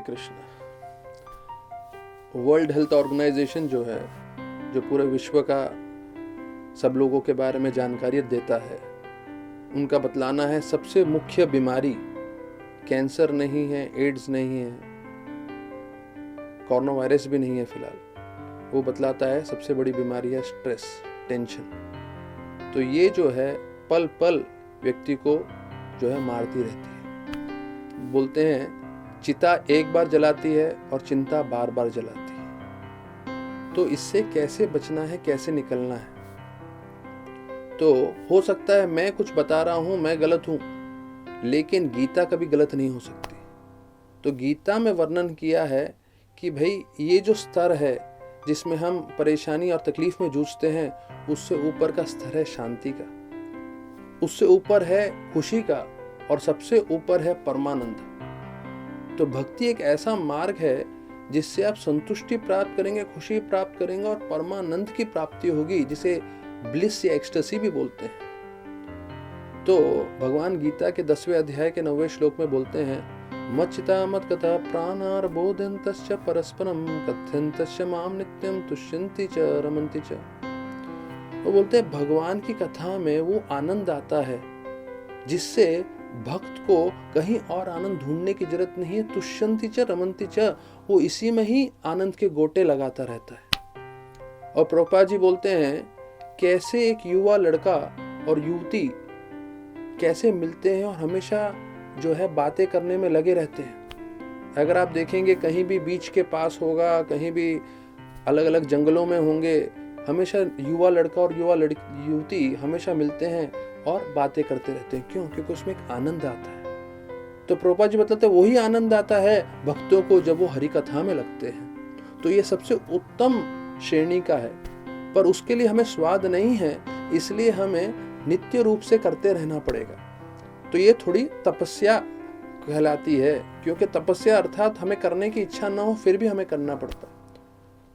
Krishna. World health organisation जो है, जो पूरे विश्व का सब लोगों के बारे में जानकारी देता है, उनका बतलाना है सबसे मुख्य बीमारी कैंसर नहीं है, एड्स नहीं है, कोरोना वायरस भी नहीं है फिलहाल। वो बतलाता है सबसे बड़ी बीमारी है स्ट्रेस, टेंशन। तो ये जो है पल पल व्यक्ति को जो है मारती रहती है। बोलते हैं चिता एक बार जलाती है और चिंता बार बार जलाती है। तो इससे कैसे बचना है, कैसे निकलना है? तो हो सकता है मैं कुछ बता रहा हूं, मैं गलत हूं, लेकिन गीता कभी गलत नहीं हो सकती। तो गीता में वर्णन किया है कि भाई ये जो स्तर है जिसमें हम परेशानी और तकलीफ में जूझते हैं, उससे ऊपर का स्तर है शांति का, उससे ऊपर है खुशी का, और सबसे ऊपर है परमानंद। तो भक्ति एक ऐसा मार्ग है जिससे आप संतुष्टि प्राप्त करेंगे, खुशी प्राप्त करेंगे और परमानंद की प्राप्ति होगी, जिसे ब्लिस या एक्सटेसी भी बोलते हैं। तो भगवान गीता के 10वें अध्याय के 9वें श्लोक में बोलते हैं, मच्चिता मत कथा प्राणार बोधयन्तश्च परस्परम कथयन्तश्च माम नित्यम तुष्यन्ति च रमन्ति च। वो बोलते हैं भगवान की कथा में वो आनंद आता है जिससे भक्त को कहीं और आनंद ढूंढने की जरूरत नहीं है। तुष्यन्ति च रमन्ति च, वो इसी में ही आनंद के गोटे लगाता रहता है। और प्रभुपाद जी बोलते हैं कैसे एक युवा लड़का और युवती कैसे मिलते हैं और हमेशा जो है बातें करने में लगे रहते हैं। अगर आप देखेंगे कहीं भी बीच के पास होगा, कहीं भी अलग अलग जंगलों में होंगे, हमेशा युवा लड़का और युवती हमेशा मिलते हैं और बातें करते रहते हैं। क्यों? क्योंकि उसमें एक आनंद आता है। तो प्रभुपाद जी बताते हैं वही आनंद आता है भक्तों को जब वो हरि कथा में लगते हैं। तो ये सबसे उत्तम श्रेणी का है, पर उसके लिए हमें स्वाद नहीं है, इसलिए हमें नित्य रूप से करते रहना पड़ेगा। तो ये थोड़ी तपस्या कहलाती है, क्योंकि तपस्या अर्थात हमें करने की इच्छा ना हो फिर भी हमें करना पड़ता।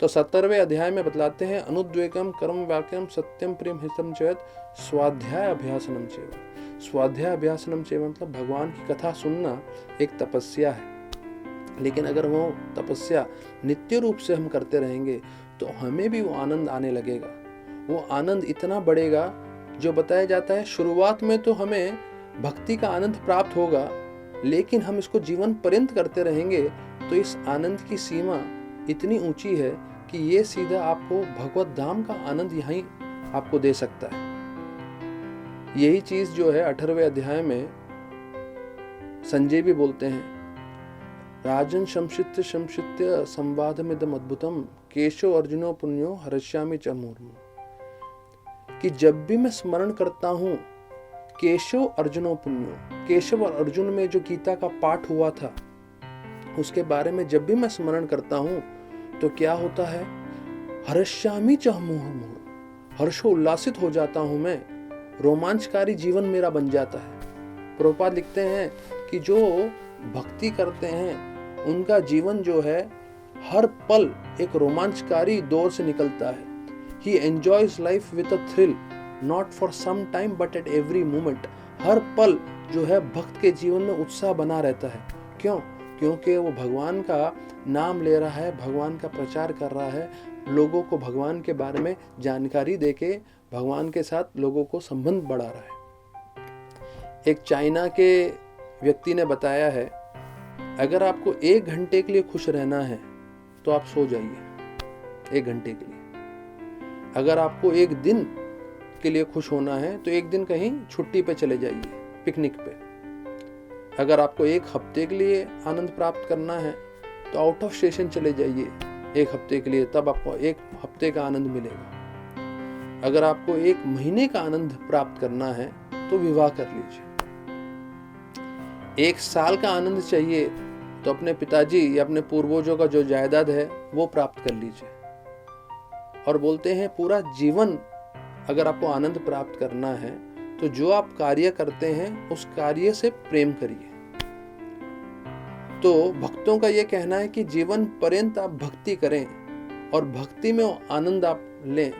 तो 17वें अध्याय में बतलाते हैं अनुद्वेगम कर्म वाक्यम सत्यम प्रेम हितम चेत स्वाध्याय अभ्यासनम चेव। स्वाध्याय अभ्यासनम चेव मतलब भगवान की कथा सुनना एक तपस्या है, लेकिन अगर वो तपस्या नित्य रूप से हम करते रहेंगे तो हमें भी वो आनंद आने लगेगा। वो आनंद इतना बढ़ेगा जो बताया जाता है शुरुआत में तो हमें भक्ति का आनंद प्राप्त होगा, लेकिन हम इसको जीवन पर्यंत करते रहेंगे तो इस आनंद की सीमा इतनी ऊंची है कि ये सीधा आपको भगवत धाम का आनंद यहीं आपको दे सकता है। यही चीज जो है 18वें अध्याय में संजय भी बोलते हैं, राजन शमशित्य शमशित्य संवादमिदम अद्भुतम केशव अर्जुनो पुण्यो हर्ष्यामि च मुहुर्मुहुः। कि जब भी मैं स्मरण करता हूं केशव अर्जुनो पुण्यो, केशव और अर्जुन में जो गीता का पाठ हुआ था उसके बारे में जब भी मैं स्मरण करता हूं तो क्या होता है, हर्ष्यामि च मुहुर्मुहुः, हर्षोल्लासित हो जाता हूं मैं, रोमांचकारी जीवन मेरा बन जाता है। प्रभुपाद लिखते हैं कि जो भक्ति करते हैं उनका जीवन जो है हर पल एक रोमांचकारी दौर से निकलता है। He enjoys life with a thrill, not for some time but at every moment। हर पल जो है भक्त के जीवन में उत्साह बना रहता है। क्यों? क्योंकि वो भगवान का नाम ले रहा है, भगवान का प्रचार कर रहा है, लोगों को भगवान के बारे में जानकारी देके भगवान के साथ लोगों को संबंध बढ़ा रहा है। एक चाइना के व्यक्ति ने बताया है, अगर आपको 1 घंटे के लिए खुश रहना है तो आप सो जाइए 1 घंटे के लिए। अगर आपको 1 दिन के लिए खुश होना है तो 1 दिन कहीं छुट्टी पे चले जाइए, पिकनिक पे। अगर आपको 1 हफ्ते के लिए आनंद प्राप्त करना है तो आउट ऑफ स्टेशन चले जाइए 1 हफ्ते के लिए, तब आपको 1 हफ्ते का आनंद मिलेगा। अगर आपको 1 महीने का आनंद प्राप्त करना है तो विवाह कर लीजिए। 1 साल का आनंद चाहिए तो अपने पिताजी या अपने पूर्वजों का जो जायदाद है वो प्राप्त कर लीजिए। और बोलते हैं पूरा जीवन अगर आपको आनंद प्राप्त करना है तो जो आप कार्य करते हैं उस कार्य से प्रेम करिए। तो भक्तों का यह कहना है कि जीवन पर्यंत आप भक्ति करें और भक्ति में आनंद आप लें,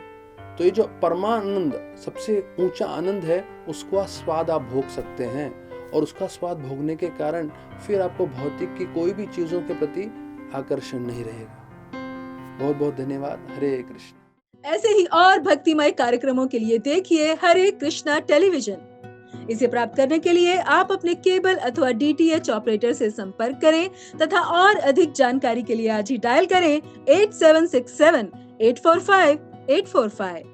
तो ये जो परमानंद सबसे ऊंचा आनंद है उसको स्वाद आप भोग सकते हैं। और उसका स्वाद भोगने के कारण फिर आपको भौतिक की कोई भी चीजों के प्रति आकर्षण नहीं रहेगा। बहुत बहुत धन्यवाद। हरे कृष्ण। ऐसे ही और भक्तिमय कार्यक्रमों के लिए देखिए हरे कृष्णा टेलीविजन। इसे प्राप्त करने के लिए आप अपने केबल अथवा DTH ऑपरेटर से संपर्क करें तथा और अधिक जानकारी के लिए आज ही डायल करें 8767 845 845।